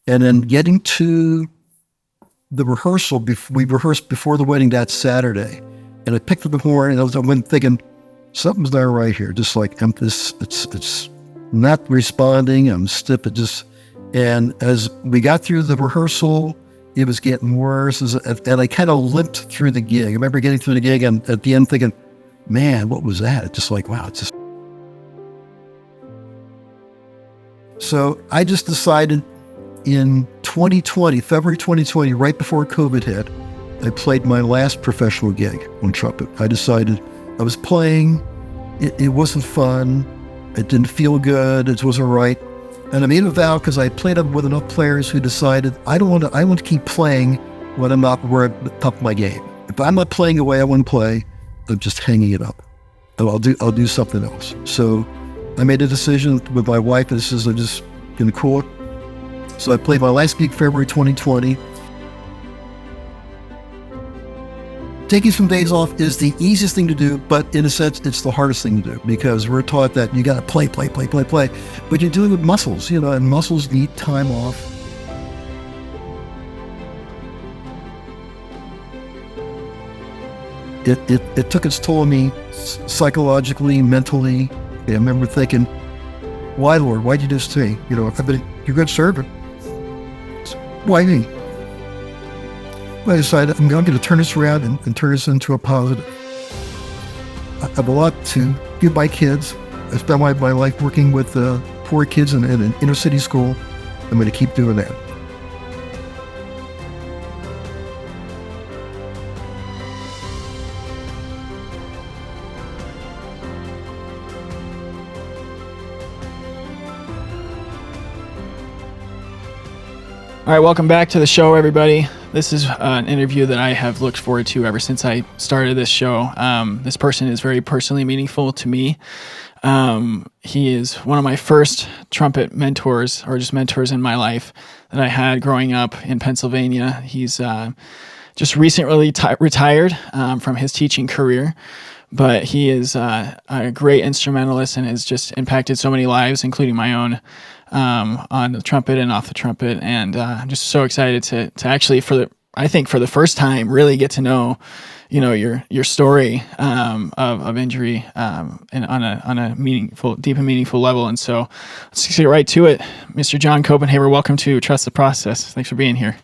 And then getting to the rehearsal, we rehearsed before the wedding that Saturday. And I picked up the horn and I went thinking, something's not right here. Just like it's not responding. I'm stiff. And as we got through the rehearsal, it was getting worse. And I kind of limped through the gig. I remember getting through the gig and at the end thinking, man, what was that? It's just like, wow, it's just. So I just decided in 2020, February 2020, right before COVID hit, I played my last professional gig on trumpet. I decided I was playing, it wasn't fun, it didn't feel good, it wasn't right. And I made a vow because I played up with enough players who decided I want to keep playing when I'm not where I'm at the top of my game. If I'm not playing the way I want to play, I'm just hanging it up. I'll do something else. So I made a decision with my wife, and I'm just gonna cool it. So I played my last gig February 2020. Taking some days off is the easiest thing to do, but in a sense, it's the hardest thing to do because we're taught that you got to play. But you're dealing with muscles, and muscles need time off. It took its toll on me psychologically, mentally. I remember thinking, why, Lord? Why'd you do this to me? I've been your good servant. Why me? I decided I'm going to turn this around and turn this into a positive. I have a lot to give my kids. I spent my life working with poor kids in an inner city school. I'm going to keep doing that. All right, welcome back to the show, everybody. This is an interview that I have looked forward to ever since I started this show. This person is very personally meaningful to me. He is one of my first trumpet mentors, or just mentors in my life that I had growing up in Pennsylvania. He's just recently retired from his teaching career, but he is a great instrumentalist and has just impacted so many lives, including my own. On the trumpet and off the trumpet, and I'm just so excited to actually, I think for the first time, really get to know, your story of injury and on a meaningful, deep and meaningful level. And so let's get right to it, Mr. John Copenhaver. Welcome to Trust the Process. Thanks for being here.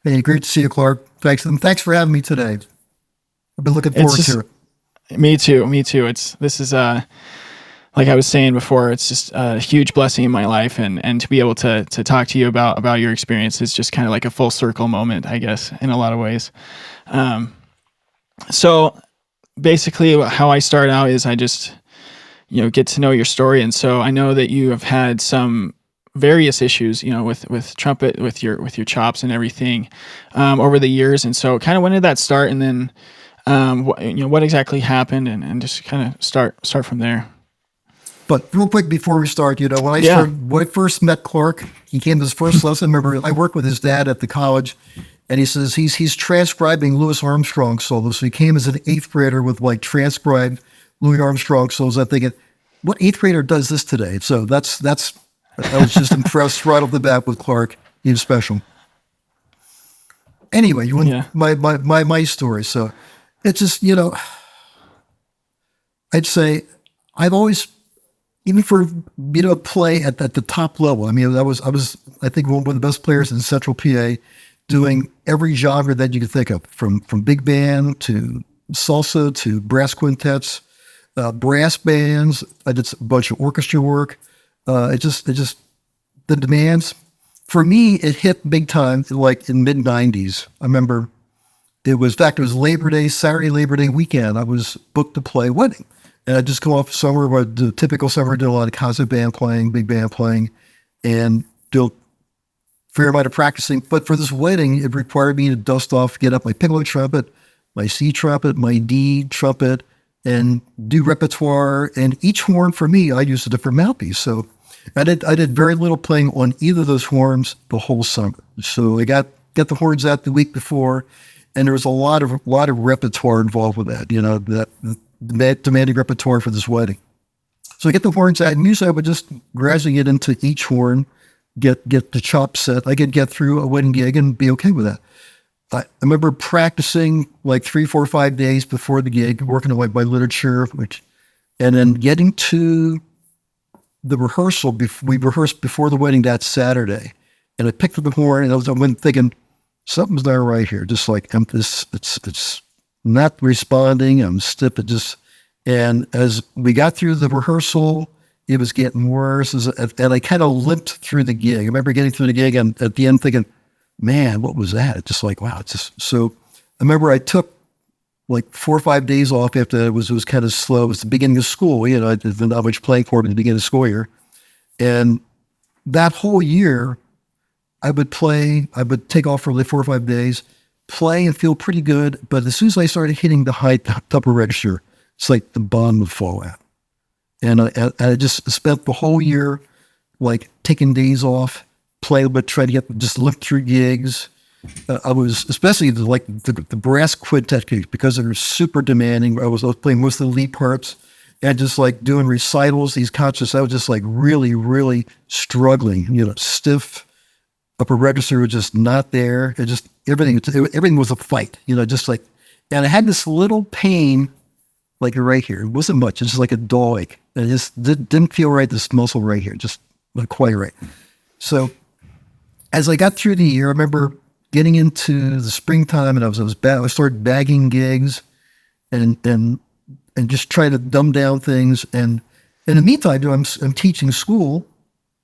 Hey, great to see you, Clark. Thanks, and thanks for having me today. I've been looking forward to it. Me too. This is like I was saying before, it's just a huge blessing in my life, and to be able to talk to you about your experience is just kind of like a full circle moment, I guess, in a lot of ways. So basically how I start out is I just, get to know your story. And so I know that you have had some various issues, with trumpet, with your chops and everything, over the years. And so kind of when did that start? And then, what exactly happened, and just kind of start from there. But real quick before we start, when I first met Clark, he came to his first lesson. Remember, I worked with his dad at the college, and he says he's transcribing Louis Armstrong solos. So he came as an 8th grader with transcribed Louis Armstrong solos. I'm thinking, what 8th grader does this today? So I was just impressed right off the bat with Clark. He was special. Anyway, my story. So it's just, I'd say I've always, even for play at the top level. I mean, I was I think one of the best players in Central PA, doing every genre that you could think of, from big band to salsa to brass quintets, brass bands. I did a bunch of orchestra work. It just the demands for me. It hit big time, like in mid '90s. I remember it was Saturday Labor Day weekend. I was booked to play wedding. And I just come off summer where the typical summer, did a lot of concert band playing, big band playing, and do a fair amount of practicing. But for this wedding, it required me to dust off, get up my piccolo trumpet, my C trumpet, my D trumpet, and do repertoire. And each horn for me, I used a different mouthpiece. So I did very little playing on either of those horns the whole summer. So I got the horns out the week before, and there was a lot of repertoire involved with that. That demanding repertoire for this wedding. So I get the horns out, and usually I would just gradually get into each horn, get the chop set. I could get through a wedding gig and be okay with that. I remember practicing like 3, 4, 5 days before the gig, working on my literature, and then getting to the rehearsal. We rehearsed before the wedding that Saturday, and I picked up the horn, and I went thinking something's not right here. Just like it's not responding. I'm stiff. And as we got through the rehearsal, it was getting worse, and I kind of limped through the gig. I remember getting through the gig, and at the end thinking, man, what was that? It's just like, wow. It's just so. I remember I took like 4 or 5 days off after it was kind of slow. It was the beginning of school. I did not much playing for it at the beginning of the school year, and that whole year, I would take off for like 4 or 5 days, play and feel pretty good. But as soon as I started hitting the high upper register, it's like the bomb would fall out. And I just spent the whole year like taking days off, play, but try to just look through gigs. I was especially the brass quintet gigs because they were super demanding. I was playing most of the lead parts and just like doing recitals, these concerts. I was just like really, really struggling. Stiff upper register was just not there. Everything was a fight. Just like, and I had this little pain like right here. It wasn't much. It's just like a dull ache. It just didn't feel right. This muscle right here, just not quite right. So as I got through the year, I remember getting into the springtime, and I started bagging gigs, and just trying to dumb down things. And in the meantime, I'm teaching school.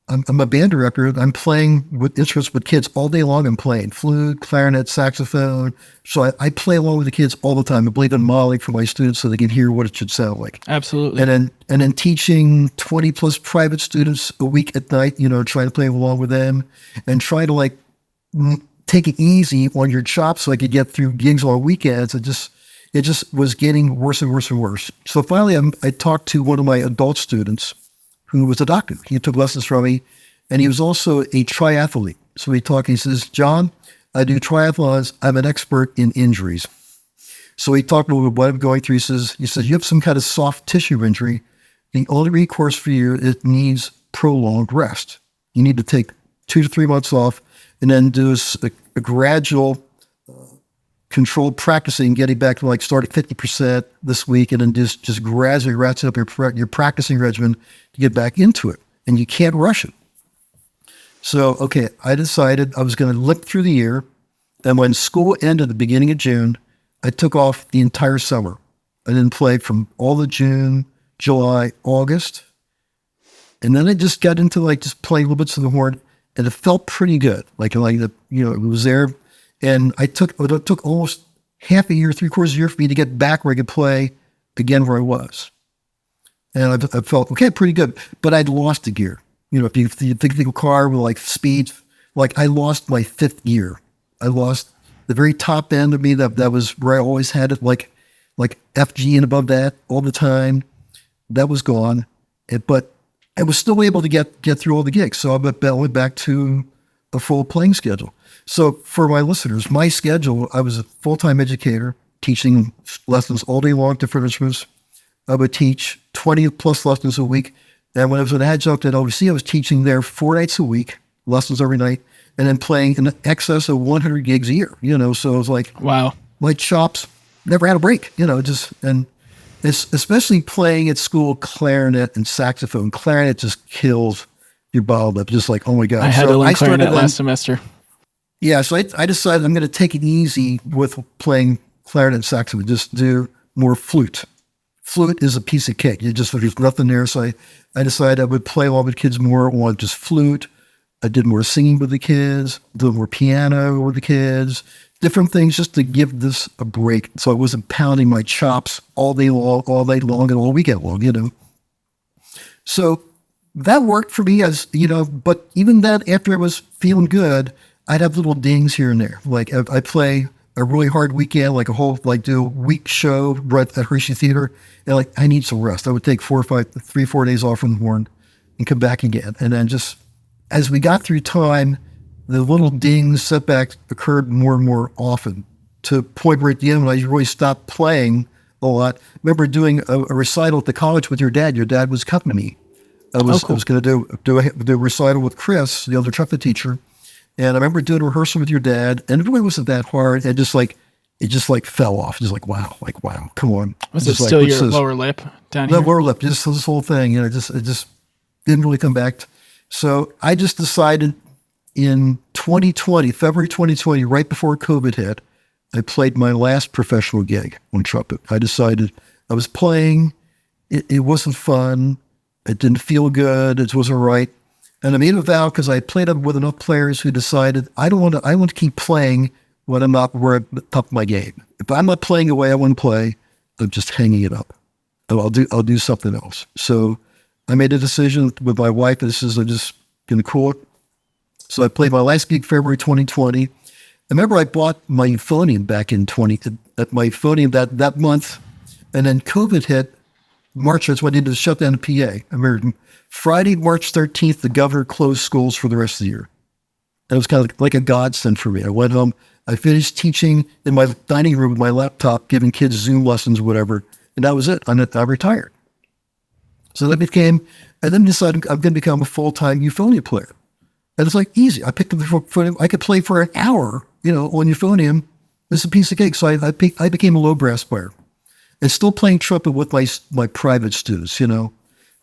I'm a band director. I'm playing with instruments with kids all day long. I'm playing flute, clarinet, saxophone. So I play along with the kids all the time. I play on Molly for my students so they can hear what it should sound like. Absolutely. And then teaching 20 plus private students a week at night, trying to play along with them and try to like take it easy on your chops so I could get through gigs on weekends. It just was getting worse and worse and worse. So finally I talked to one of my adult students who was a doctor. He took lessons from me, and he was also a triathlete. So he says, John, I do triathlons. I'm an expert in injuries. So he talked about what I'm going through. He says, you have some kind of soft tissue injury. The only recourse for you, it needs prolonged rest. You need to take 2 to 3 months off and then do a gradual controlled practicing, getting back to like start at 50% this week and then just gradually ratchet up your practicing regimen to get back into it. And you can't rush it. So, okay, I decided I was going to limp through the year. And when school ended at the beginning of June, I took off the entire summer. I didn't play from all of June, July, August. And then I just got into like just playing little bits of the horn, and it felt pretty good. It was there. And it took almost half a year, 3/4 of a year for me to get back where I could play again where I was. And I felt, okay, pretty good. But I'd lost a gear. If you think of a car with like speed, like I lost my 5th gear. I lost the very top end of me that was where I always had it, like FG and above that all the time. That was gone. But I was still able to get through all the gigs. So I went back to a full playing schedule. So for my listeners, my schedule, I was a full-time educator teaching lessons all day long, different instruments. I would teach 20 plus lessons a week. And when I was an adjunct at LBC, I was teaching there 4 nights a week, lessons every night, and then playing in excess of 100 gigs a year, So it was like, wow, my chops never had a break, and it's especially playing at school clarinet and saxophone. Clarinet just kills your bottle lip, just like, oh my God. I had to learn clarinet last semester. Yeah, so I decided I'm going to take it easy with playing clarinet and saxophone, just do more flute. Flute is a piece of cake. There's nothing there. So I decided I would play along with kids more on just flute. I did more singing with the kids, did more piano with the kids, different things just to give this a break. So I wasn't pounding my chops all day long, and all weekend long, So that worked for me but even that, after I was feeling good, I'd have little dings here and there. Like I play a really hard weekend, do a week show right at Hershey Theater, and I need some rest. I would take 4 days off from the horn and come back again. And then just as we got through time, the little dings, setbacks occurred more and more often to a point where at the end when I really stopped playing a lot. I remember doing a recital at the college with your dad. Your dad was accompanying me. I cool. was going to do a recital with Chris, the other trumpet teacher, and I remember doing a rehearsal with your dad, and it really wasn't that hard. And it just like fell off. Just like wow, come on. Was it Just like still what's your this? lower lip down The here? lower lip, just this whole thing, it just didn't really come back. So I just decided in 2020, February 2020, right before COVID hit, I played my last professional gig on trumpet. I decided I was playing. It wasn't fun. It didn't feel good. It wasn't right. And I made a vow because I played up with enough players who decided I want to keep playing when I'm not where I'm at the top of my game. If I'm not playing the way I want to play, I'm just hanging it up. I'll do something else. So I made a decision with my wife. This is I'm just gonna cool it. So I played my last gig February 2020. I remember I bought my Euphonium back in at my Euphonium that month, and then COVID hit. March, that's when I needed to shut down the PA. I remember Friday, March 13th, the governor closed schools for the rest of the year. And it was kind of like a godsend for me. I went home, I finished teaching in my dining room with my laptop, giving kids Zoom lessons, whatever, and that was it. I retired. So I then decided I'm going to become a full-time euphonium player. And it's like easy. I picked up the euphonium. I could play for an hour, on euphonium. It's a piece of cake. So I became a low brass player. And still playing trumpet with my private students,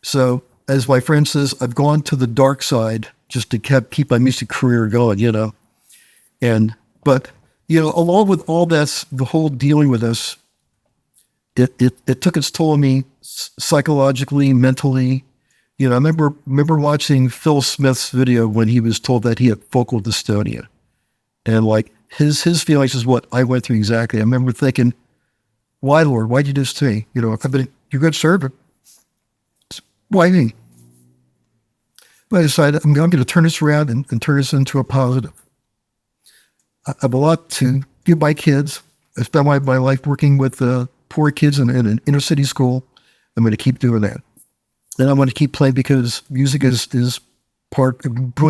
So as my friend says, I've gone to the dark side just to keep my music career going, But along with all this, the whole dealing with this, it took its toll on me psychologically, mentally. I remember watching Phil Smith's video when he was told that he had focal dystonia, and like his feelings is what I went through exactly. I remember thinking, why, Lord? Why'd you do this to me? I've been your good servant. Why me? But I decided I'm going to turn this around and turn this into a positive. I have a lot to give my kids. I spent my life working with poor kids in an inner city school. I'm going to keep doing that. And I'm going to keep playing because music is a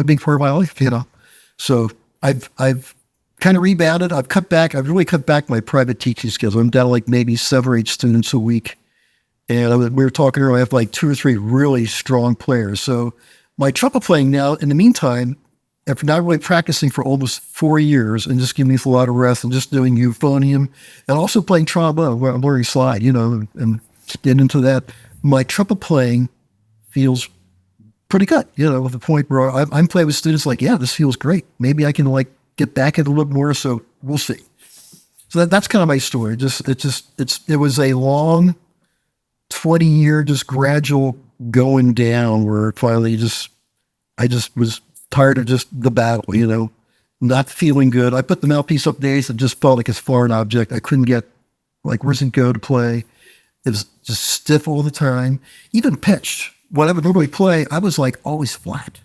big part of my life, So I've kind of rebounded. I've really cut back my private teaching skills. I'm down to like maybe 7 or 8 students a week. And we were talking earlier, I have like 2 or 3 really strong players. So my trumpet playing now, in the meantime, after not really practicing for almost 4 years and just giving me a lot of rest and just doing euphonium and also playing trombone, where I'm learning slide, and getting into that, my trumpet playing feels pretty good, with the point where I'm playing with students like, yeah, this feels great. Maybe I can like get back at it a little more. So we'll see. So that's kind of my story. It was a long 20-year, just gradual going down where finally I just was tired of just the battle, not feeling good. I put the mouthpiece up days and just felt like a foreign object. I couldn't get like, where's it go to play? It was just stiff all the time, even pitched. When I would normally play, I was like always flat.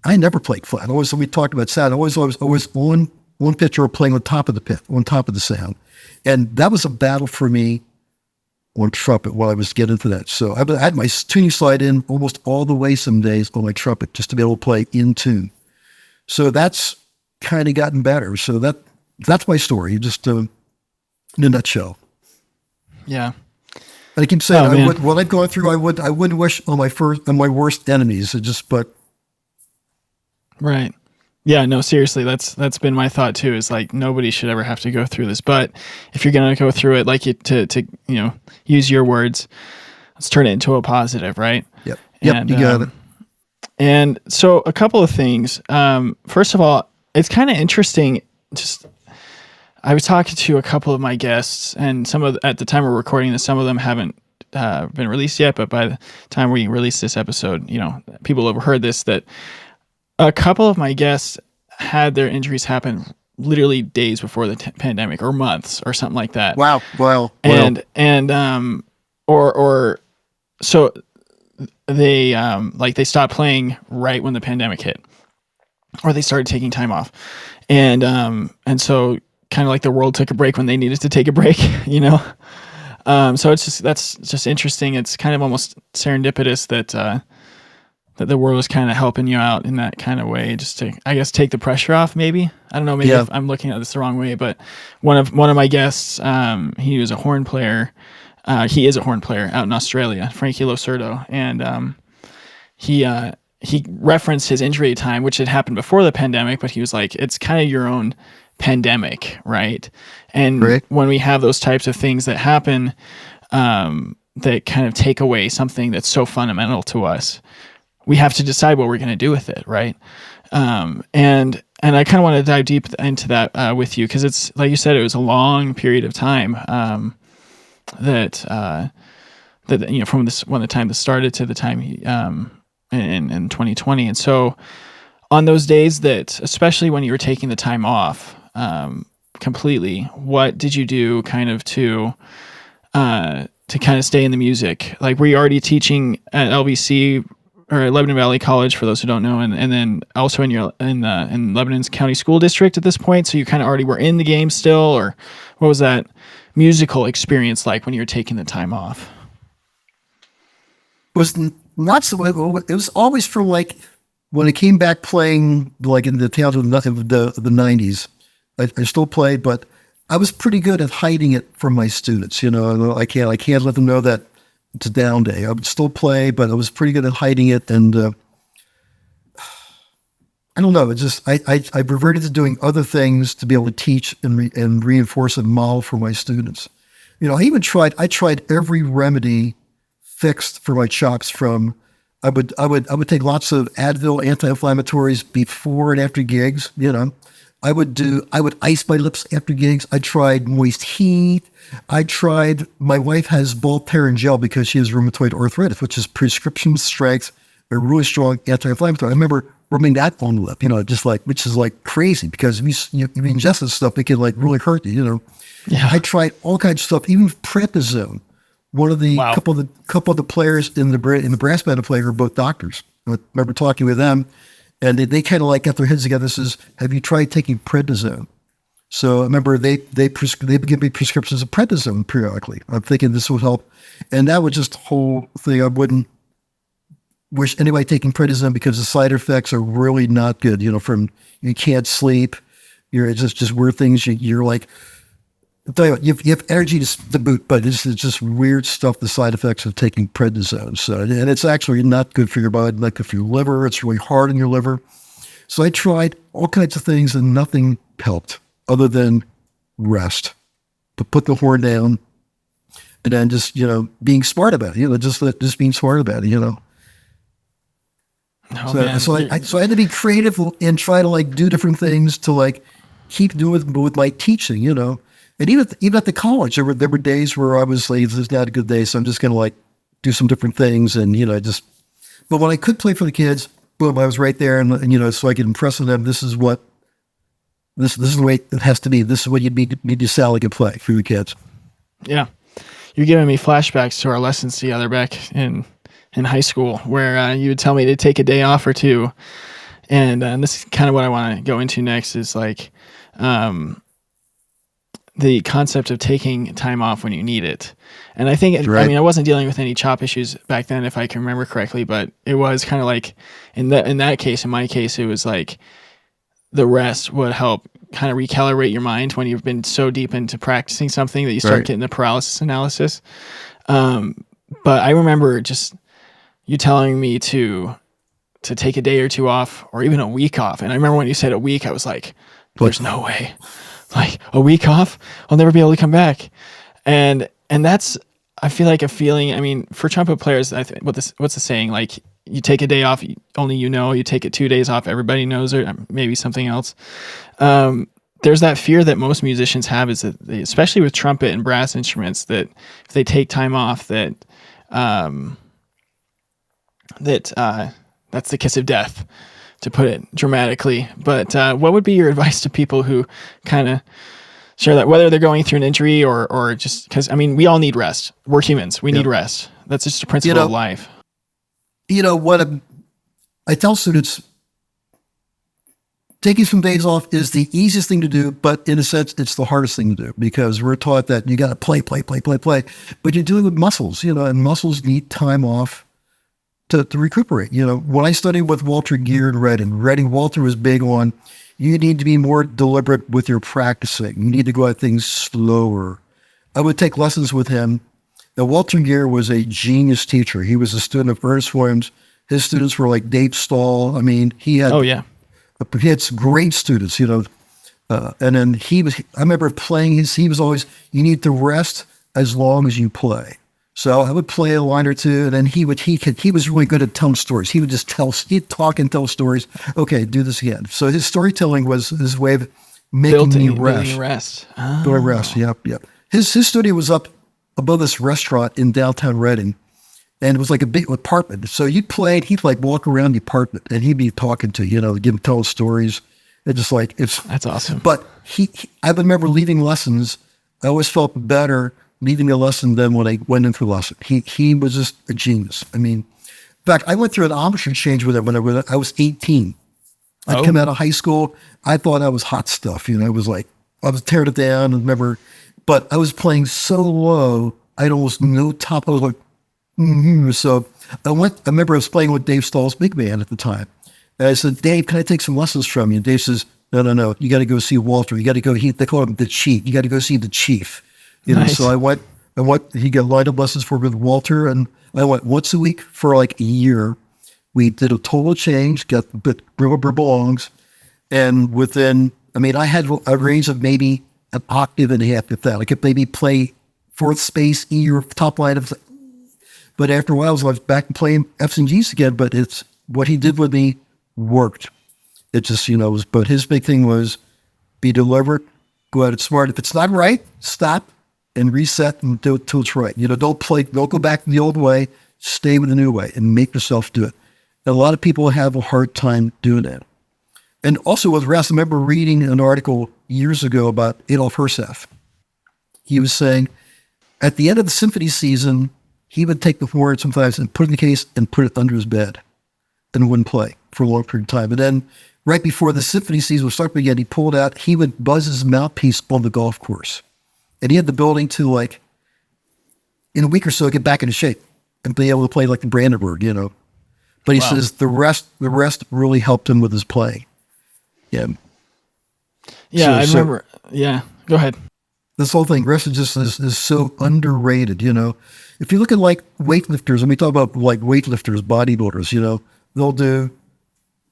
I never played flat. Always, we talked about sound. Always on one pitch or playing on top of the pit, on top of the sound. And that was a battle for me on trumpet while I was getting into that. So I had my tuning slide in almost all the way some days on my trumpet just to be able to play in tune. So that's kind of gotten better. So that's my story, just in a nutshell. Yeah. And I keep saying, what I've gone through, I wouldn't wish on my worst enemies. Right. Yeah, no, seriously, that's been my thought too, is like nobody should ever have to go through this. But if you're going to go through it, like to use your words, let's turn it into a positive, right? Yep. Yep. You got it. And so a couple of things. First of all, it's kind of interesting. I was talking to a couple of my guests, and at the time we're recording this, some of them haven't been released yet, but by the time we release this episode, people have heard this, that a couple of my guests had their injuries happen literally days before the pandemic, or months, or something like that. Wow. So they they stopped playing right when the pandemic hit, or they started taking time off, and so kind of like the world took a break when they needed to take a break, So that's just interesting. It's kind of almost serendipitous that the world was kind of helping you out in that kind of way, just to, I guess, take the pressure off. Maybe, I don't know. Maybe if I'm looking at this the wrong way, but one of my guests, he was a horn player. He is a horn player out in Australia, Frankie Losurdo, and he referenced his injury time, which had happened before the pandemic, but he was like, it's kind of your own pandemic, right? And Right. when we have those types of things that happen, that kind of take away something that's so fundamental to us, we have to decide what we're going to do with it, right? And I kind of want to dive deep into that with you, because it's like you said, it was a long period of time that from this when the time that started to the time in 2020. And so on those days that, especially when you were taking the time off completely, what did you do kind of to kind of stay in the music? Like, were you already teaching at LBC or Lebanon Valley College, for those who don't know, and then also in Lebanon's County School District at this point? So you kind of already were in the game still, or what was that musical experience like when you were taking the time off? It was not so. It was always for like when I came back playing, like in the towns of the 90s. I still played, but I was pretty good at hiding it from my students. You know, I can't let them know that it's a down day. I would still play, but I was pretty good at hiding it. And I don't know. It just I reverted to doing other things to be able to teach and reinforce a model for my students. You know, I tried every remedy fixed for my chops. From I would take lots of Advil anti-inflammatories before and after gigs. You know, I would ice my lips after gigs. I tried moist heat. My wife has Voltaren gel because she has rheumatoid arthritis, which is prescription strength, a really strong anti-inflammatory. I remember rubbing that on the lip, you know, which is like crazy, because if you ingest this stuff, it can like really hurt you, you know. Yeah. I tried all kinds of stuff, even prednisone. One of the couple of the players in the brass band I played were both doctors. I remember talking with them, and they kind of like got their heads together. Says, "Have you tried taking prednisone?" So I remember they give me prescriptions of prednisone periodically. I'm thinking this would help, and that was just a whole thing. I wouldn't wish anybody taking prednisone, because the side effects are really not good. You know, from you can't sleep, it's just weird things. You're like, I'll tell you what, you have energy to boot, but it's just weird stuff, the side effects of taking prednisone. So, and it's actually not good for your body, not good for your liver. It's really hard on your liver. So I tried all kinds of things and nothing helped other than rest, to put the horn down, and then just, you know, being smart about it, you know, just being smart about it, you know. Oh, So I had to be creative and try to like do different things to like keep doing with my teaching, you know. And even at the college, there were days where I was like, this is not a good day, so I'm just going to like do some different things, and you know, but when I could play for the kids, boom, I was right there, and you know, so I could impress on them. This is the way it has to be. This is what you need to sell and play for the kids. Yeah, you're giving me flashbacks to our lessons together back in high school, where you would tell me to take a day off or two, and this is kind of what I want to go into next. Is like the concept of taking time off when you need it. And I think, Right. I mean, I wasn't dealing with any chop issues back then, if I can remember correctly, but it was kind of like in my case, it was like the rest would help kind of recalibrate your mind when you've been so deep into practicing something that you start Right. getting the paralysis analysis. But I remember just you telling me to take a day or two off, or even a week off. And I remember when you said a week, I was like, there's no way. Like, a week off, I'll never be able to come back. And that's, I feel like a feeling. I mean, for trumpet players, I think what's the saying? Like, you take a day off, only you know. You take it 2 days off, everybody knows, or maybe something else. There's that fear that most musicians have, is that especially with trumpet and brass instruments, that if they take time off, that's the kiss of death, to put it dramatically. But what would be your advice to people who kind of share that, whether they're going through an injury or just because, I mean, we all need rest. We're humans. We need rest. That's just a principle of life. You know what? I tell students, taking some days off is the easiest thing to do, but in a sense, it's the hardest thing to do, because we're taught that you got to play. But you're dealing with muscles, you know, and muscles need time off to recuperate. You know, when I studied with Walter Gear in Reading, Walter was big on, you need to be more deliberate with your practicing. You need to go at things slower. I would take lessons with him. Now, Walter Gear was a genius teacher. He was a student of Ernest Williams, His students were like Dave Stahl. I mean, he Oh yeah. had some great students, and then I remember playing he was always, you need to rest as long as you play. So I would play a line or two, and then he was really good at telling stories. He would just he'd talk and tell stories. Okay, do this again. So his storytelling was his way of making me rest. Oh. Do I rest? Yep. His studio was up above this restaurant in downtown Reading, and it was like a big apartment. So you'd play, and he'd like walk around the apartment, and he'd be talking to tell stories. It's just like That's awesome. But I remember leaving lessons. I always felt better leaving a lesson than when I went into the lesson. He was just a genius. I mean, in fact, I went through an embouchure change with him when I was 18. I'd come out of high school. I thought I was hot stuff. I was like, I was tearing it down. And remember, but I was playing so low, I had almost no top. I was like, So I remember I was playing with Dave Stahl's big band at the time. And I said, Dave, can I take some lessons from you? And Dave says, no. You got to go see Walter. You got to go. They call him the chief. You got to go see the chief. Nice. So I went. He got lined up lessons for me with Walter, and I went once a week for like a year. We did a total change, got the bit belongs, and I had a range of maybe an octave and a half, if that. I could maybe play fourth space E or top line of. But after a while, I was back and playing F's and G's again. But it's what he did with me worked. It just But his big thing was be deliberate, go at it smart. If it's not right, stop and reset and do it till it's right. Don't go back to the old way. Stay with the new way and make yourself do it. And a lot of people have a hard time doing that. And also with rest, I remember reading an article years ago about Adolf Herseth. He was saying at the end of the symphony season, he would take the horn sometimes and put it in the case and put it under his bed and wouldn't play for a long period of time. And then right before the symphony season would start again, he would buzz his mouthpiece on the golf course. And he had the ability to, in a week or so, get back into shape and be able to play like the Brandenburg, But he says the rest really helped him with his playing. Yeah. Yeah, I remember. Yeah, go ahead. This whole thing, rest is so underrated, If you look at weightlifters, and we talk about weightlifters, bodybuilders, they'll do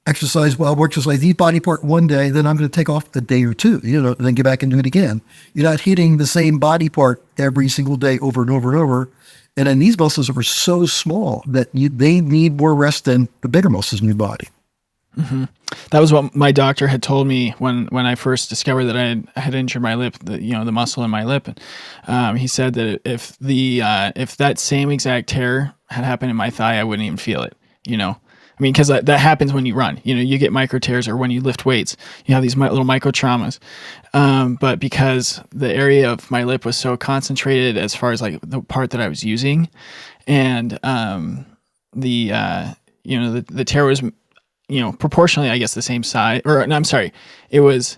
exercise, work exercise, eat body part one day, then I'm going to take off a day or two, and then get back and do it again. You're not hitting the same body part every single day over and over and over. And then these muscles are so small that they need more rest than the bigger muscles in your body. Mm-hmm. That was what my doctor had told me when I first discovered that I had injured my lip, the muscle in my lip. And he said that if that same exact tear had happened in my thigh, I wouldn't even feel it, because that happens when you run. You get micro tears, or when you lift weights, you have these little micro traumas. But because the area of my lip was so concentrated as far as the part that I was using, and the tear was proportionally, I guess, the same size. Or no, I'm sorry, it was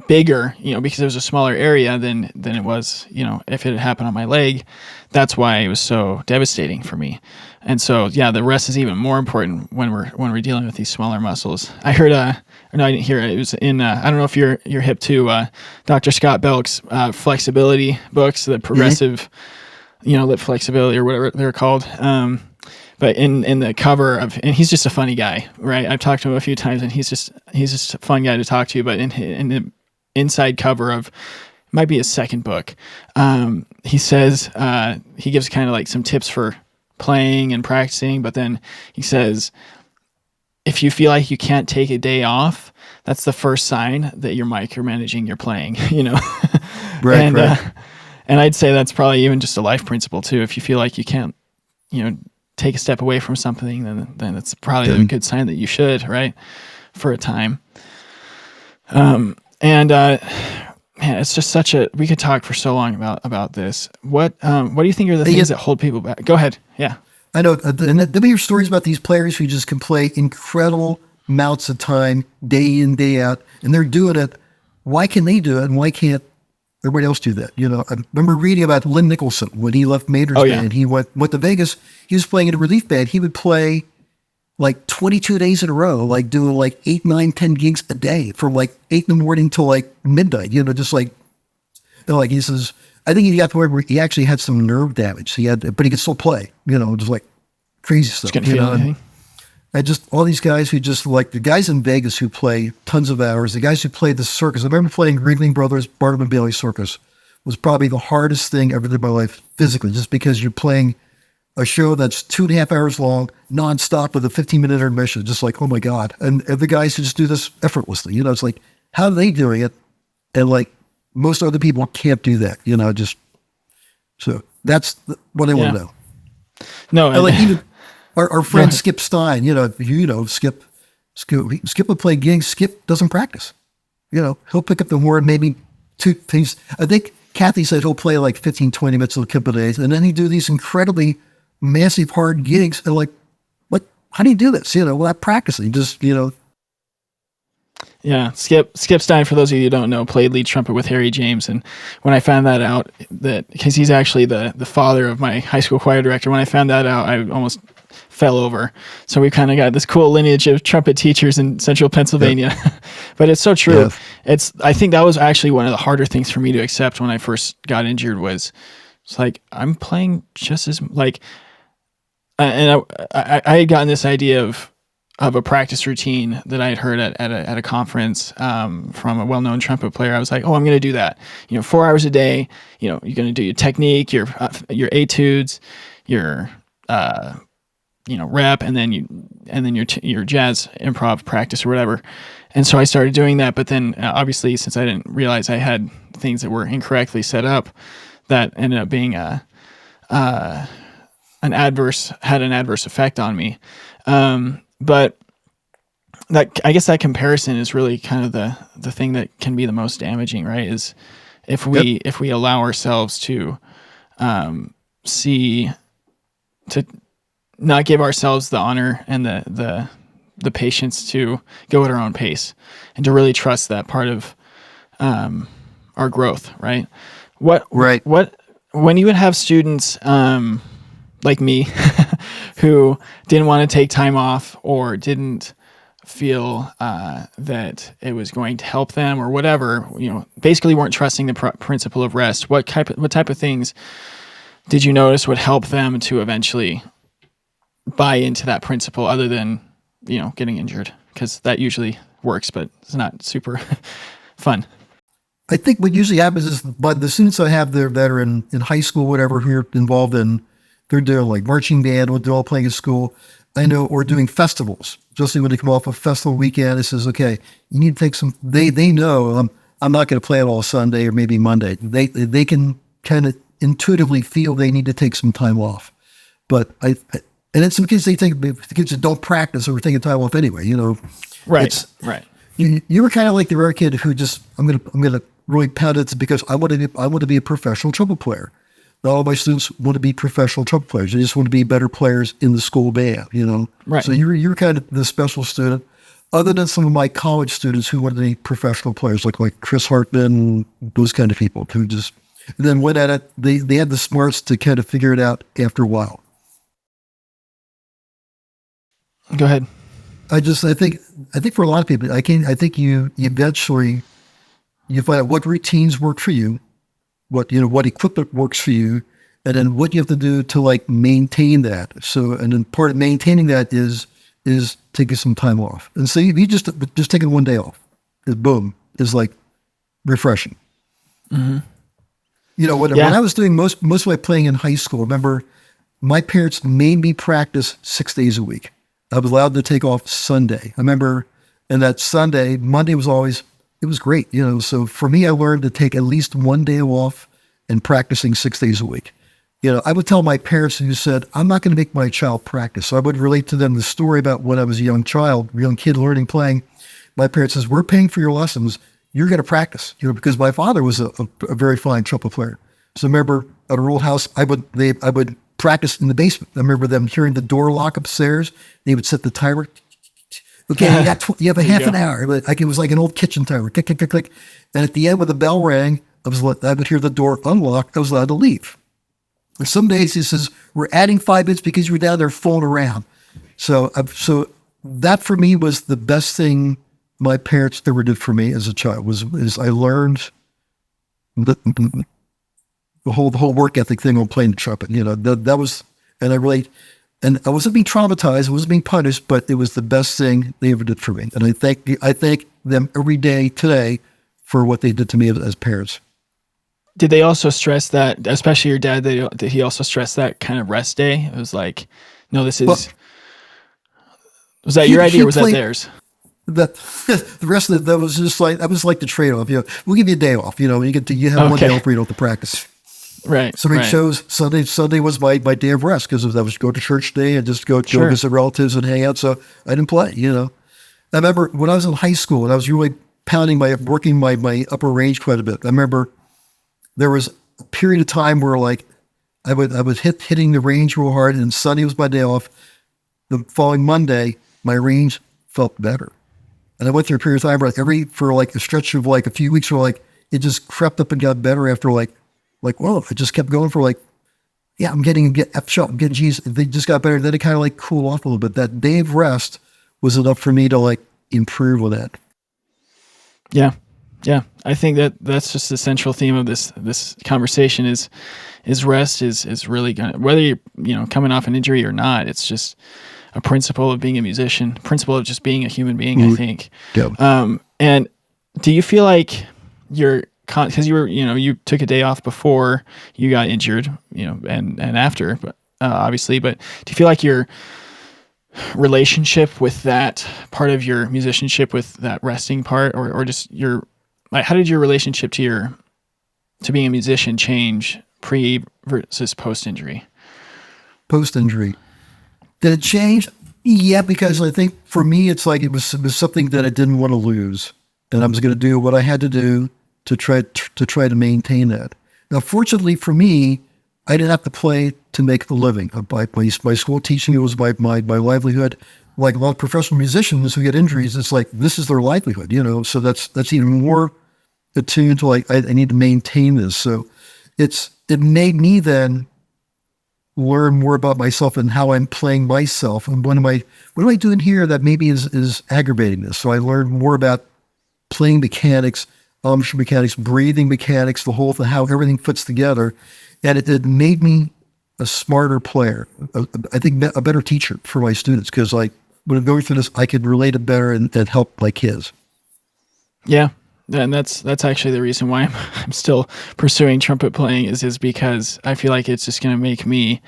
bigger, because it was a smaller area than it was, if it had happened on my leg. That's why it was so devastating for me. And so, yeah, the rest is even more important when we're dealing with these smaller muscles. I heard, no, I didn't hear it. It was in, I don't know if you're hip to Dr. Scott Belk's flexibility books, the progressive, lip flexibility or whatever they're called. But in the cover of, and he's just a funny guy, right? I've talked to him a few times, and he's just a fun guy to talk to. But in the inside cover of, might be his second book, he says he gives kind of some tips for playing and practicing, but then he says, if you feel like you can't take a day off, that's the first sign that you're micromanaging your playing, Right, right. And I'd say that's probably even just a life principle too. If you feel like you can't, take a step away from something, then it's probably a good sign that you should, right, for a time. Man, it's just we could talk for so long about this. What do you think are the things that hold people back? Go ahead. Yeah. I know. And there'll be stories about these players who just can play incredible amounts of time, day in, day out, and they're doing it. Why can they do it, and why can't everybody else do that? I remember reading about Lynn Nicholson when he left Maynard's band. He went to Vegas. He was playing in a relief band. He would play 22 days in a row, doing 8, 9, 10 gigs a day from 8 in the morning till midnight. He says, I think he got to where he actually had some nerve damage. But he could still play. Just crazy Just stuff. couldn't feel anything. I just, all these guys who just like the guys in Vegas who play tons of hours, the guys who play the circus. I remember playing Ringling Brothers, Barnum and Bailey Circus was probably the hardest thing I ever did in my life physically, just because you're playing a show that's 2.5 hours long, nonstop with a 15-minute intermission. Just like, oh my God. And the guys who just do this effortlessly, it's like, how are they doing it? And like most other people can't do that, just, so that's what I want to know. No, and like even our friend ahead. Skip Stein, Skip would play gigs. Skip doesn't practice. He'll pick up the horn, maybe two things. I think Kathy said he'll play like 15, 20 minutes of a couple of days, and then he do these incredibly massive, hard gigs. And like, what? How do you do this? Without practicing, just Yeah, Skip Stein, for those of you who don't know, played lead trumpet with Harry James. And when I found that out, because he's actually the father of my high school choir director, when I found that out, I almost fell over. So we kind of got this cool lineage of trumpet teachers in central Pennsylvania. Yeah. But it's so true. Yeah. I think that was actually one of the harder things for me to accept when I first got injured was it's like, I'm playing just as like, and I had gotten this idea of a practice routine that I had heard at a conference from a well-known trumpet player. I was like, oh, I'm going to do that. 4 hours a day. You're going to do your technique, your etudes, your rep, and then your jazz improv practice or whatever. And so I started doing that. But then obviously, since I didn't realize I had things that were incorrectly set up, that ended up being an adverse effect on me. But I guess that comparison is really kind of the thing that can be the most damaging, right? Is if we allow ourselves to to not give ourselves the honor and the patience to go at our own pace and to really trust that part of our growth, right? What when you would have students like me who didn't want to take time off or didn't feel that it was going to help them or whatever, basically weren't trusting the principle of rest. What type of things did you notice would help them to eventually buy into that principle other than, getting injured? Because that usually works, but it's not super fun. I think what usually happens is, but the students I have there that are in high school, whatever, who are involved in, they're doing like marching band, or they're all playing at school. I know, or doing festivals. Especially when they come off a festival weekend, it says, okay, you need to take some. They know I'm not going to play it all Sunday or maybe Monday. They can kind of intuitively feel they need to take some time off. But and in some cases they think the kids that don't practice or taking time off anyway. Right. Right. You were kind of like the rare kid who just I'm gonna really pound it because I want to be a professional trumpet player. Not all my students want to be professional trumpet players. They just want to be better players in the school band, Right. So you're kind of the special student, other than some of my college students who wanted to be professional players, like Chris Hartman, those kind of people who just and then went at it. They had the smarts to kind of figure it out after a while. Go ahead. I think for a lot of people, I think you eventually you find out what routines work for you, what equipment works for you, and then what you have to do to like maintain that. So, and then part of maintaining that is taking some time off. And so you just taking one day off, is like refreshing. Mm-hmm. When I was doing most of my playing in high school, remember my parents made me practice 6 days a week. I was allowed to take off Sunday. I remember, and that Sunday, Monday was always, it was great. So for me, I learned to take at least one day off and practicing 6 days a week. I would tell my parents who said, I'm not going to make my child practice. So I would relate to them the story about when I was a young kid learning playing. My parents says, we're paying for your lessons. You're going to practice, because my father was a very fine trumpet player. So I remember at our old house, I would practice in the basement. I remember them hearing the door lock upstairs. They would set the timer. Okay, you have a half an hour. Like it was like an old kitchen timer. Click, click, click, click. And at the end, when the bell rang, I would hear the door unlock. I was allowed to leave. And some days he says, we're adding 5 minutes because you were down there fooling around. So that for me was the best thing my parents ever did for me as a child is I learned the whole work ethic thing on playing the trumpet. That was, and I relate. And I wasn't being traumatized, I wasn't being punished, but it was the best thing they ever did for me. And I thank them every day today for what they did to me as parents. Did they also stress that, especially your dad, did he also stress that kind of rest day? It was like, no, this Well, is, was that your idea or was that played theirs? that. The rest of it, that was just like, that was like the trade-off. We'll give you a day off. You have one day Okay. off where you don't have to practice. Right. So many right. shows. Sunday was my day of rest because that was go to church day and just go Sure. visit relatives and hang out. So I didn't play. I remember when I was in high school and I was really working my upper range quite a bit. I remember there was a period of time where like I was hitting the range real hard, and Sunday was my day off. The following Monday, my range felt better, and I went through a period of time where for like a stretch of like a few weeks where like it just crept up and got better after like well, I just kept going for like, yeah, I'm getting F shot, I'm getting G's. They just got better. Then it kind of like cooled off a little bit. That day of rest was enough for me to like improve with that. Yeah. Yeah. I think that's just the central theme of this conversation is rest is really gonna, whether you're, coming off an injury or not, it's just a principle of being a musician, principle of just being a human being, I think. Yeah. And do you feel like because you were, you took a day off before you got injured, and after, but obviously, but do you feel like your relationship with that part of your musicianship, with that resting part, or just how did your relationship to being a musician change pre versus post injury? Post injury, did it change? Yeah, because I think for me, it's like it was something that I didn't want to lose, and I was going to do what I had to do to try to maintain that. Now, fortunately for me, I didn't have to play to make a living. My school teaching, it was my livelihood. Like a lot of professional musicians who get injuries, it's like this is their livelihood, So that's even more attuned to like I need to maintain this. So it made me then learn more about myself and how I'm playing myself, and what am I doing here that maybe is aggravating this. So I learned more about playing mechanics, mechanics, breathing mechanics, the whole thing, how everything fits together. And it made me a smarter player. I think a better teacher for my students, because like when I'm going through this, I could relate it better and help my kids. Yeah. And that's actually the reason why I'm still pursuing trumpet playing is because I feel like it's just going to make me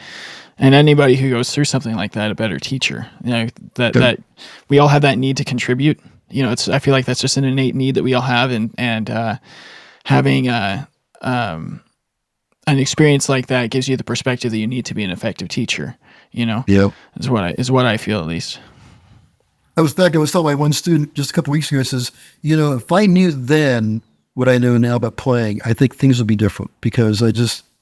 and anybody who goes through something like that a better teacher. That we all have that need to contribute. I feel like that's just an innate need that we all have, and having an experience like that gives you the perspective that you need to be an effective teacher. Yeah, is what I feel, at least. I was telling my one student just a couple of weeks ago. I says, if I knew then what I know now about playing, I think things would be different, because it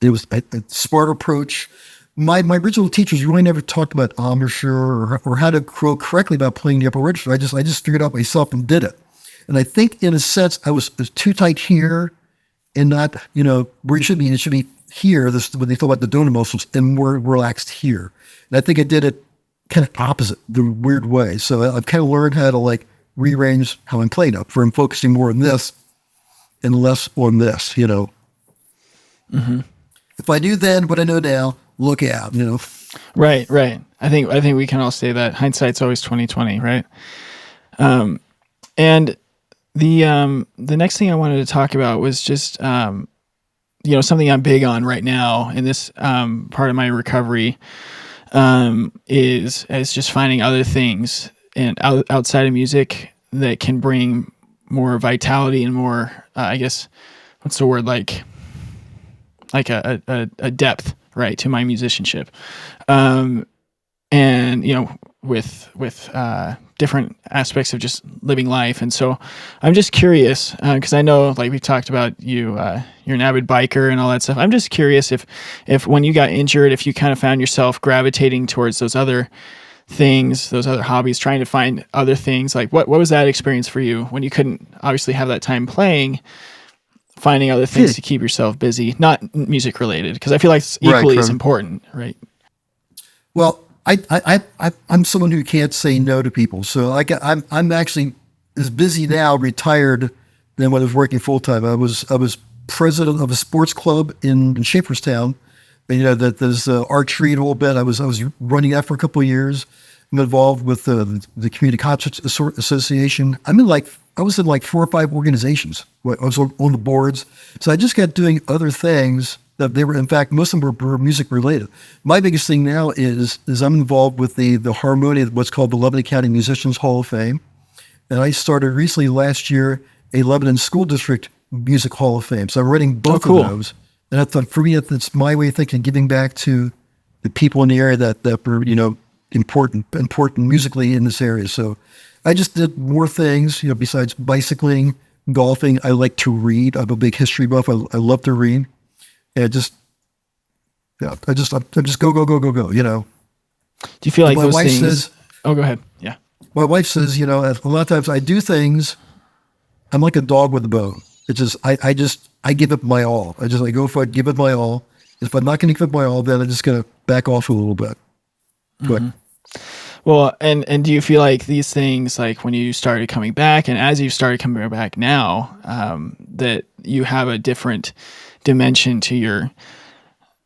was a smart approach. My original teachers really never talked about embouchure or how to crow correctly about playing the upper register. I just figured out myself and did it. And I think in a sense I was too tight here and not, where it should be. It should be here, this when they talk about the donor muscles, and more relaxed here. And I think I did it kind of opposite, the weird way. So I've kind of learned how to like rearrange how I'm playing up, where I'm focusing more on this and less on this, Mm-hmm. If I knew then what I know now, look out, Right. I think we can all say that hindsight's always 20/20, right? And the next thing I wanted to talk about was just something I'm big on right now in this part of my recovery is just finding other things and outside of music that can bring more vitality and more I guess what's the word, like a depth, right, to my musicianship, and with different aspects of just living life. And so I'm just curious, because I know, like we talked about, you're an avid biker and all that stuff. I'm just curious if when you got injured, if you kind of found yourself gravitating towards those other things, those other hobbies, trying to find other things. Like what was that experience for you when you couldn't obviously have that time playing, finding other things to keep yourself busy, not music related, because I feel like it's equally as important, right? Well, I'm someone who can't say no to people. So I'm actually as busy now, retired, than when I was working full time. I was president of a sports club in Schaeferstown that there's archery a little bit. I was running that for a couple of years. I'm involved with the Community Concert Association. I was in like 4 or 5 organizations. I was on the boards. So I just got doing other things that they were, in fact, most of them were music related. My biggest thing now is I'm involved with the Harmonia, what's called the Lebanon County Musicians Hall of Fame. And I started recently last year a Lebanon School District Music Hall of Fame. So I'm running both of those. And I thought, for me, that's my way of thinking, giving back to the people in the area that were, important musically in this area. So I just did more things, besides bicycling, golfing. I like to read. I'm a big history buff. I love to read. And I just go, Do you feel like my those wife things? Says, oh, go ahead. Yeah. My wife says, a lot of times I do things. I'm like a dog with a bone. It's just, I give it my all. I go for it, give it my all. If I'm not going to give it my all, then I'm just going to back off a little bit. Mm-hmm. Well, and do you feel like these things, like when you started coming back and as you started coming back now, that you have a different dimension to your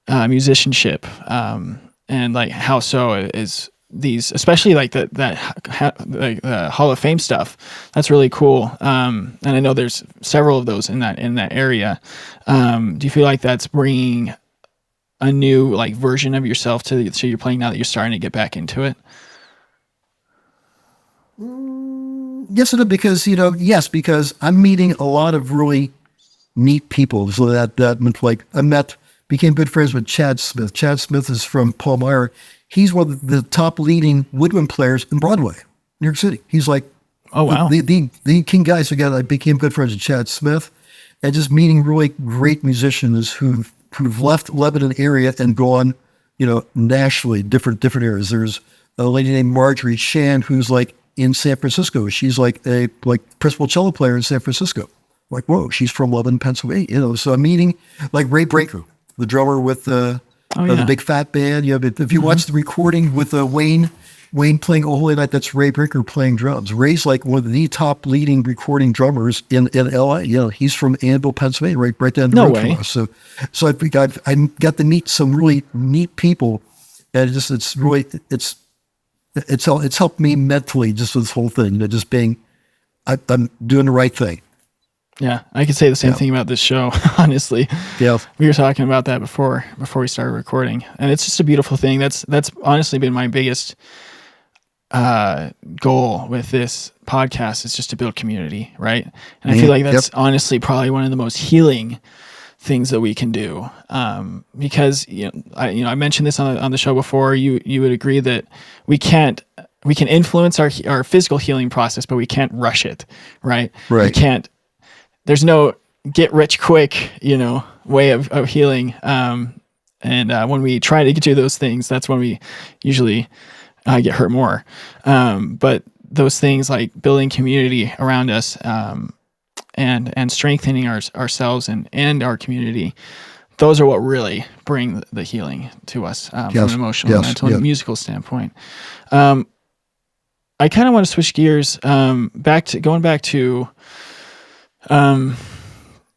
musicianship, and like how so is these, especially like the Hall of Fame stuff. That's really cool. And I know there's several of those in that area. Do you feel like that's bringing a new like version of yourself to your playing now that you're starting to get back into it? Yes, it is, because because I'm meeting a lot of really neat people. So that meant became good friends with Chad Smith. Chad Smith is from Palmyra. He's one of the top leading woodwind players in Broadway, New York City. He's like, oh wow, the king guy. So again, I became good friends with Chad Smith, and just meeting really great musicians who've left Lebanon area and gone, nationally, different areas. There's a lady named Marjorie Shan who's like in San Francisco. She's like a principal cello player in San Francisco. Like, whoa, she's from Lebanon, Pennsylvania. So I'm meeting like Ray Breaker, the drummer with the Big Fat Band. If you watch the recording with Wayne playing "Oh Holy Night," that's Ray Breaker playing drums. Ray's like one of the top leading recording drummers in LA. He's from Annville, Pennsylvania, right down the road from us. So I got to meet some really neat people, and it's helped me mentally, just with this whole thing, just being, I'm doing the right thing. Yeah, I could say the same thing about this show, honestly. Yeah. We were talking about that before we started recording, and it's just a beautiful thing. That's honestly been my biggest goal with this podcast, is just to build community, right? And I feel like that's honestly probably one of the most healing things that we can do, because I mentioned this on the show before. You would agree that we can influence our physical healing process, but we can't rush it, right? We can't. There's no get rich quick, way of healing. And when we try to do those things, that's when we usually get hurt more. But those things like building community around us, and strengthening ourselves and our community, those are what really bring the healing to us, from an emotional, mental, and musical standpoint. I kind of want to switch gears, going back to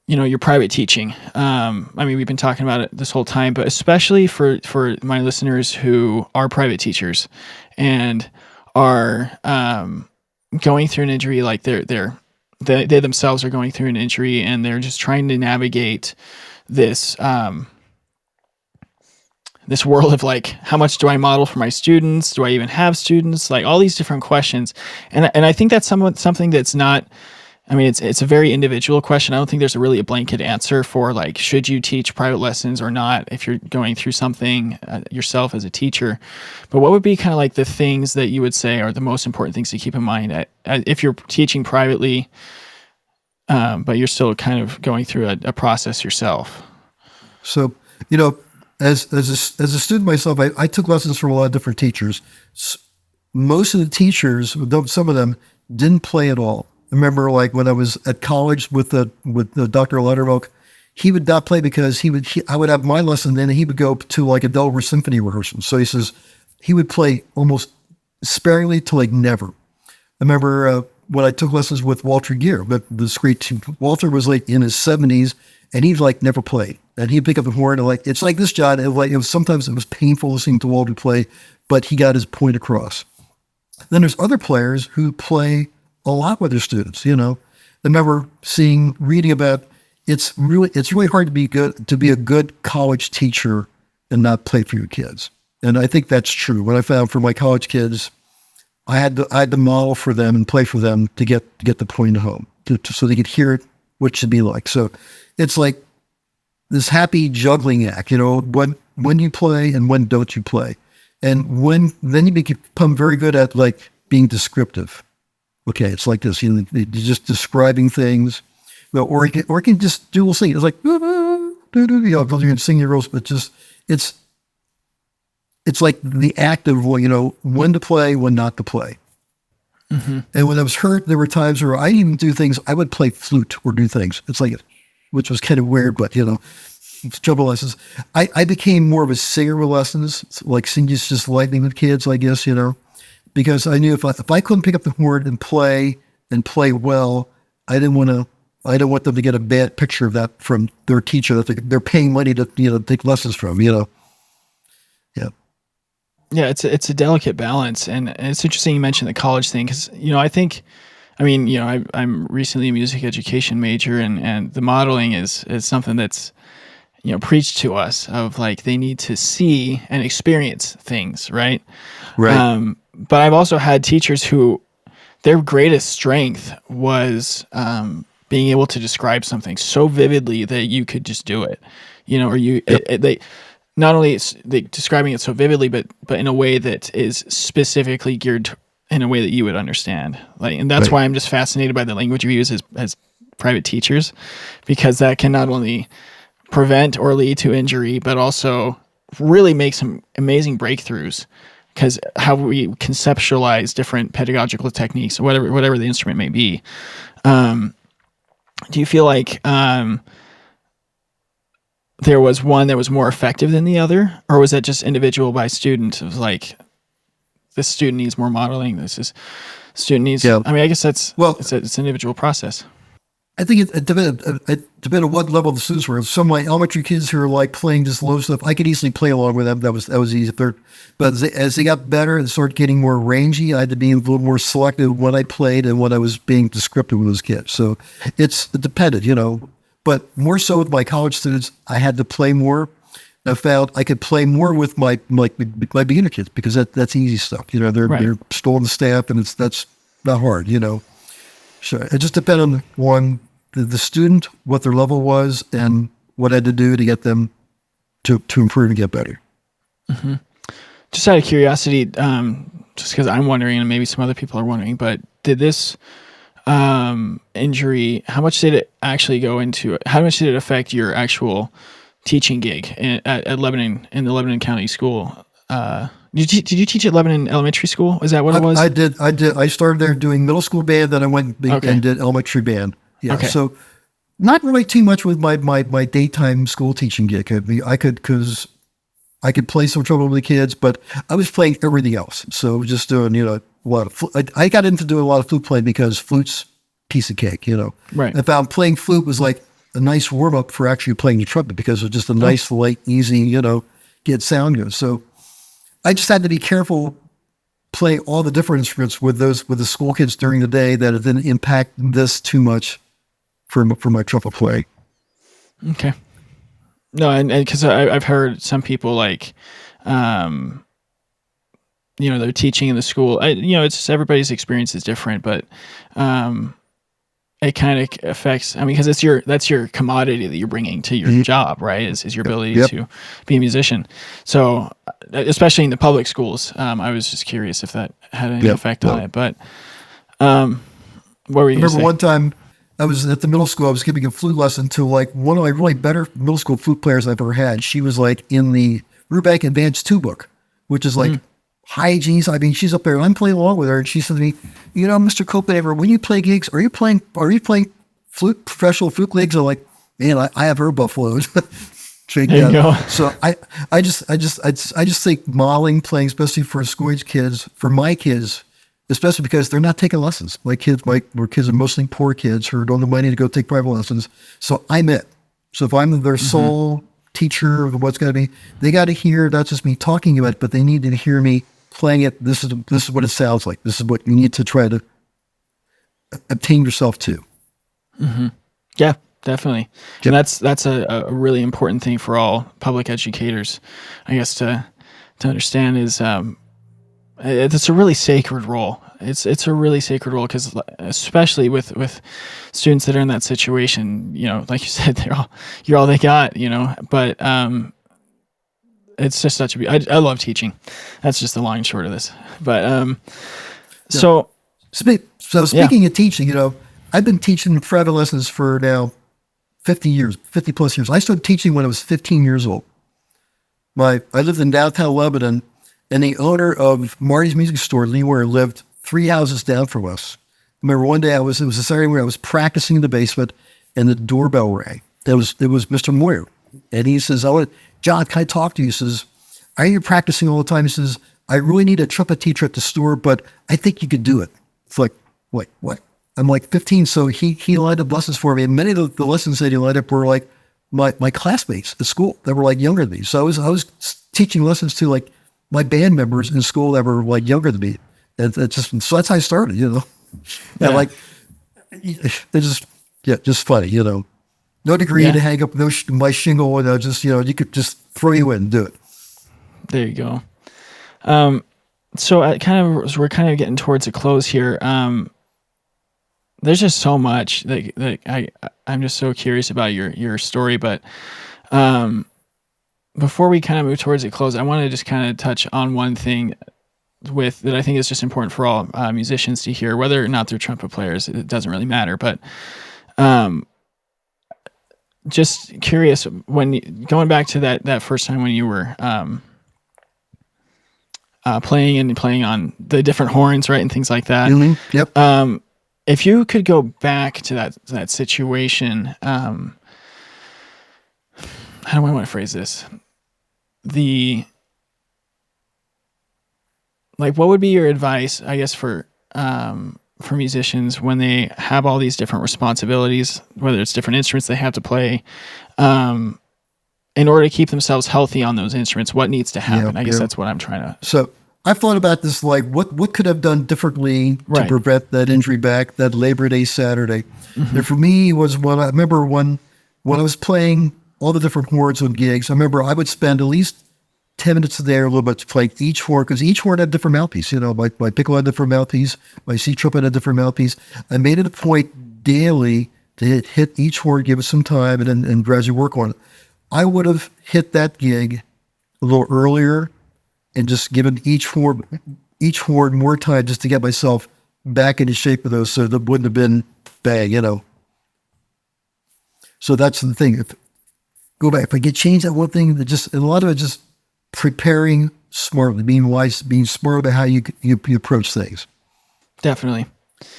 your private teaching. We've been talking about it this whole time, but especially for my listeners who are private teachers and are going through an injury, like they themselves are going through an injury, and they're just trying to navigate this this world of like, how much do I model for my students? Do I even have students? Like all these different questions. And I think that's something that's not, it's a very individual question. I don't think there's really a blanket answer for like, should you teach private lessons or not if you're going through something yourself as a teacher. But what would be kind of like the things that you would say are the most important things to keep in mind if you're teaching privately, but you're still kind of going through a process yourself? So, as a student myself, I took lessons from a lot of different teachers. Most of the teachers, though some of them, didn't play at all. I remember like when I was at college with Dr. Luttermilk, he would not play because I would have my lesson, then he would go to like a Delaware Symphony rehearsal. So he says he would play almost sparingly to like never. I remember when I took lessons with Walter Gear, but the great Walter was like in his 70s, and he's like never played. And he'd pick up the horn and like, it's like this, John. Sometimes it was painful listening to Walter play, but he got his point across. Then there's other players who play a lot with their students. I remember reading about it's really hard to be a good college teacher and not play for your kids. And I think that's true. What I found for my college kids, I had to model for them and play for them to get the point home, so they could hear it, what it should be like. So it's like this happy juggling act, when you play and when don't you play. And then you become very good at like being descriptive. Okay, it's like this, you're just describing things, or you can just do a little singing. It's like, you can sing your roles, but just, it's like the act of, when to play, when not to play. Mm-hmm. And when I was hurt, there were times where I even do things, I would play flute or do things. It's like, which was kind of weird, but, trouble lessons. I became more of a singer with lessons, like singing just lightning with kids, I guess, because I knew if I couldn't pick up the horn and play well, I didn't want them to get a bad picture of that from their teacher that they're paying money to, take lessons from, Yeah. Yeah, it's a delicate balance, and it's interesting you mentioned the college thing because I'm recently a music education major, and the modeling is something that's preached to us of like they need to see and experience things, right? Right. But I've also had teachers who their greatest strength was being able to describe something so vividly that you could just do it, or they. Not only is they describing it so vividly, but in a way that is specifically geared in a way that you would understand. And that's why I'm just fascinated by the language we use as private teachers, because that can not only prevent or lead to injury, but also really make some amazing breakthroughs. Because how we conceptualize different pedagogical techniques, or whatever the instrument may be. Do you feel like there was one that was more effective than the other, or was that just individual by student? It was like, this student needs more modeling. Student needs. Yeah. I guess it's an individual process. I think it depended on what level the students were. Some of my elementary kids who are like playing just low stuff, I could easily play along with them. That was easy. But as they got better and started getting more rangy, I had to be a little more selective when I played and when I was being descriptive with those kids. So it depended, But more so with my college students, I had to play more. I found I could play more with my beginner kids because that's easy stuff. They're still on the staff, and that's not hard. So it just depended on the student, what their level was, and what I had to do to get them to improve and get better. Mm-hmm. Just out of curiosity, just because I'm wondering, and maybe some other people are wondering, but did this injury, how much did it actually go into it? How much did it affect your actual teaching gig at Lebanon, in the Lebanon County School? Did you teach at Lebanon Elementary School? Is that what it was? I did. I started there doing middle school band, then I went and did elementary band. Yeah. Okay. So not really too much with my daytime school teaching gig. I could play some trouble with the kids, but I was playing everything else. So just doing, a lot of flute. I got into doing a lot of flute playing because flute's piece of cake, Right. I found playing flute was like a nice warm up for actually playing the trumpet because it was just a nice, light, easy, get sound good. So I just had to be careful playing all the different instruments with the school kids during the day that it didn't impact this too much for my trumpet play. Okay. No, and because I've heard some people like, they're teaching in the school. It's just everybody's experience is different, but it kind of affects. Because that's your commodity that you're bringing to your job, right? Is your ability to be a musician. So, especially in the public schools, I was just curious if that had any effect on it. But what were you? I remember one time I was at the middle school. I was giving a flute lesson to like one of my really better middle school flute players I've ever had. She was like in the Rubeck Advanced 2 book, which is like high G's. She's up there and I'm playing along with her. And she said to me, Mr. Copenhaver, when you play gigs, are you playing flute, professional flute gigs? I'm like, man, I have her buffaloed. There you go. So I just think modeling, playing, especially for school age kids, for my kids, especially because they're not taking lessons. My kids are mostly poor kids who don't have money to go take private lessons. So I'm it. So if I'm their sole teacher of what's going to be, they got to hear not just me talking about it, but they need to hear me playing it. This is what it sounds like. This is what you need to try to obtain yourself to. Yeah, definitely. And that's a really important thing for all public educators, I guess, to understand is it's a really sacred role. It's a really sacred role because especially with students that are in that situation, like you said, you're all they got, but it's just such I love teaching. That's just the long and short of this. But so speaking of teaching, I've been teaching private lessons for now 50 plus years. I started teaching when I was 15 years old. I lived in downtown Lebanon, and the owner of Marty's Music Store, Lee Ware, lived 3 houses down from us. I remember one day it was a Saturday where I was practicing in the basement, and the doorbell rang. It was Mr. Moyer, and he says, John, can I talk to you? He says, are you practicing all the time? He says, I really need a trumpet teacher at the store, but I think you could do it. It's like, what? I'm like 15, so he lined up lessons for me, and many of the lessons that he lined up were like my classmates at school that were like younger than me. So I was teaching lessons to like my band members in school that were like younger than me. And so that's how I started, Yeah. And like, it's just funny, No degree to hang up my shingle, and just, you could just throw you in and do it. There you go. So we're kind of getting towards a close here. There's just so much that I'm just so curious about your story, but before we kind of move towards a close, I want to just kind of touch on one thing that I think is just important for all musicians to hear, whether or not they're trumpet players. It doesn't really matter, but just curious, going back to that first time when you were playing on the different horns, right, and things like that. Mm-hmm. Yep. If you could go back to that situation, how do I want to phrase this? What would be your advice, I guess, for musicians when they have all these different responsibilities, whether it's different instruments they have to play, in order to keep themselves healthy on those instruments? What needs to happen? I guess that's what I'm trying to. So I've thought about this, like what could I have done differently to prevent that injury back, that Labor Day Saturday. And for me was I remember when I was playing all the different horns on gigs, I remember I would spend at least 10 minutes a day or a little bit to play each horn, because each horn had a different mouthpiece. My piccolo had a different mouthpiece, my C trumpet had a different mouthpiece. I made it a point daily to hit each horn, give it some time, and gradually work on it. I would have hit that gig a little earlier and just given each horn more time just to get myself back into shape of those, so that wouldn't have been bang. So that's the thing. Go back. If I could change that one thing, a lot of it just preparing smartly, being wise, being smart about how you approach things. Definitely.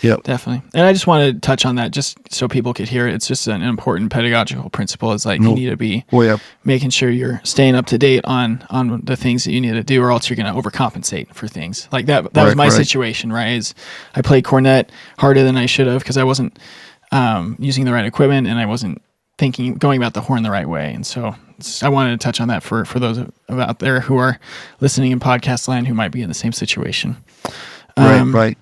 Yep. Definitely. And I just wanted to touch on that just so people could hear it. It's just an important pedagogical principle. It's like you need to be making sure you're staying up to date on the things that you need to do, or else you're going to overcompensate for things. Like that was my situation, right? Is I played cornet harder than I should have because I wasn't using the right equipment, and I wasn't going about the horn the right way. And so I wanted to touch on that for those out there who are listening in podcast land who might be in the same situation. Right.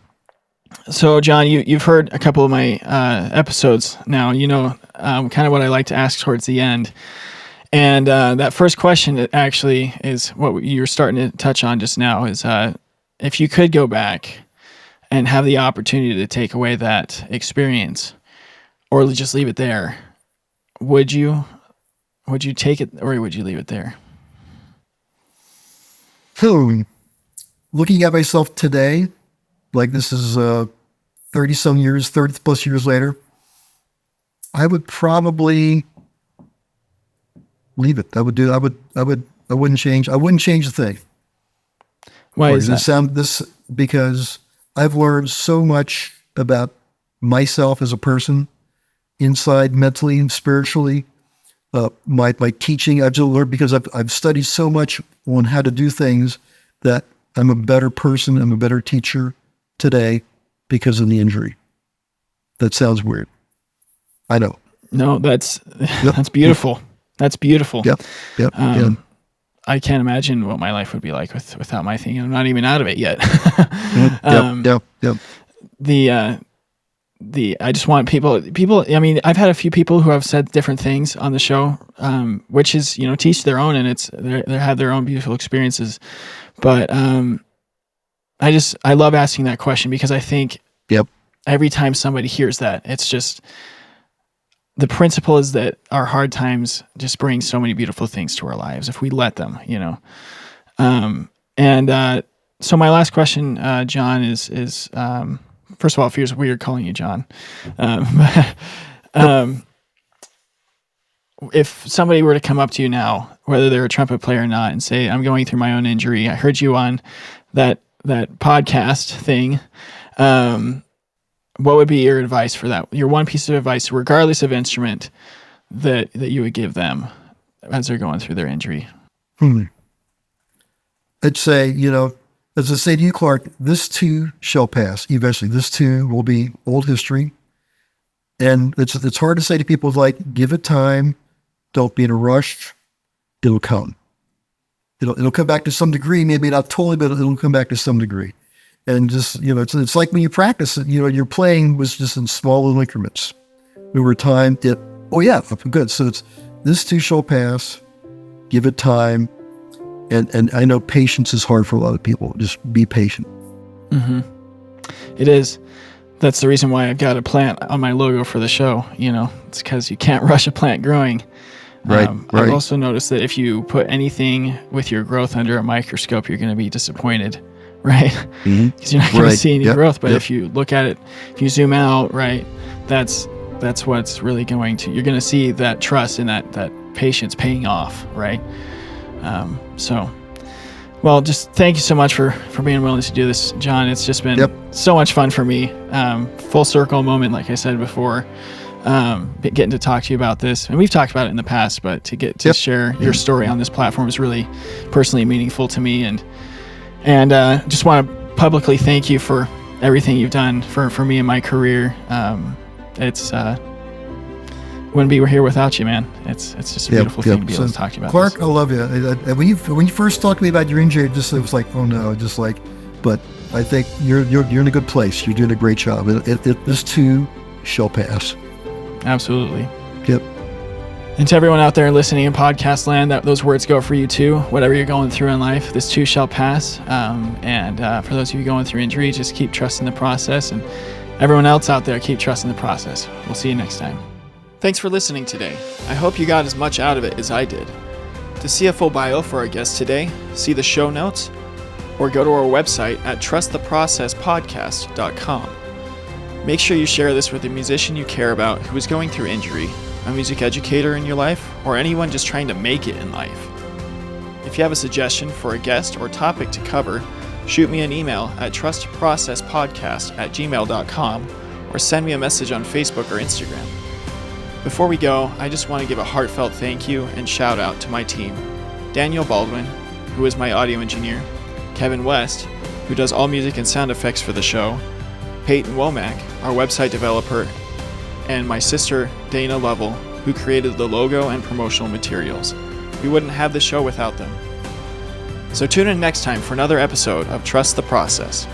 So, John, you've heard a couple of my episodes now. Kind of what I like to ask towards the end. And that first question actually is what you were starting to touch on just now, is if you could go back and have the opportunity to take away that experience or just leave it there, would you take it, or would you leave it there? Looking at myself today, like this is 30 plus years later, I would probably leave it. I wouldn't change a thing. Why is that? Because I've learned so much about myself as a person, inside, mentally and spiritually. My teaching, I've learned, because I've studied so much on how to do things, that I'm a better person, I'm a better teacher today because of the injury. That sounds weird. I know. No, that's Yep. that's beautiful. That's beautiful. Yep. Yep. Yeah. I can't imagine what my life would be like without my thing. I'm not even out of it yet. Yep. Yep. I just want people, I mean, I've had a few people who have said different things on the show, which is, teach their own, and they have their own beautiful experiences. But, I love asking that question, because I think Yep. every time somebody hears that, it's just, the principle is that our hard times just bring so many beautiful things to our lives if we let them, so my last question, John, is first of all, it feels weird calling you John. If somebody were to come up to you now, whether they're a trumpet player or not, and say, I'm going through my own injury, I heard you on that podcast thing, what would be your advice for that? Your one piece of advice, regardless of instrument, that you would give them as they're going through their injury? I'd say, as I say to you, Clark, this too shall pass. Eventually, this too will be old history. And it's hard to say to people, like, give it time. Don't be in a rush. It'll come. It'll come back to some degree, maybe not totally, but it'll come back to some degree. And just, it's like when you practice, your playing was just in small little increments. Over time, good. So this too shall pass. Give it time. And I know patience is hard for a lot of people. Just be patient. Mm-hmm. It is. That's the reason why I've got a plant on my logo for the show. It's because you can't rush a plant growing. Right. I've also noticed that if you put anything with your growth under a microscope, you're going to be disappointed, right? Because you're not going to see any growth. But if you look at it, if you zoom out, right, that's what's really you're going to see that trust and that patience paying off, right? Well, just thank you so much for being willing to do this, John. It's just been so much fun for me. Full circle moment, like I said before, getting to talk to you about this. And we've talked about it in the past, but to get to share your story on this platform is really personally meaningful to me. And just want to publicly thank you for everything you've done for me in my career. Wouldn't be here without you, man. It's just a beautiful thing to be able to talk to you about. Clark, this. I love you. When you first talked to me about your injury, it was like, oh no, but I think you're in a good place. You're doing a great job. This too shall pass. Absolutely. Yep. And to everyone out there listening in podcast land, those words go for you too. Whatever you're going through in life, this too shall pass. And for those of you going through injury, just keep trusting the process. And everyone else out there, keep trusting the process. We'll see you next time. Thanks for listening today. I hope you got as much out of it as I did. To see a full bio for our guest today, see the show notes, or go to our website at trusttheprocesspodcast.com. Make sure you share this with a musician you care about who is going through injury, a music educator in your life, or anyone just trying to make it in life. If you have a suggestion for a guest or topic to cover, shoot me an email at trustprocesspodcast@gmail.com or send me a message on Facebook or Instagram. Before we go, I just want to give a heartfelt thank you and shout out to my team. Daniel Baldwin, who is my audio engineer, Kevin West, who does all music and sound effects for the show, Peyton Womack, our website developer, and my sister, Dana Lovell, who created the logo and promotional materials. We wouldn't have the show without them. So tune in next time for another episode of Trust the Process.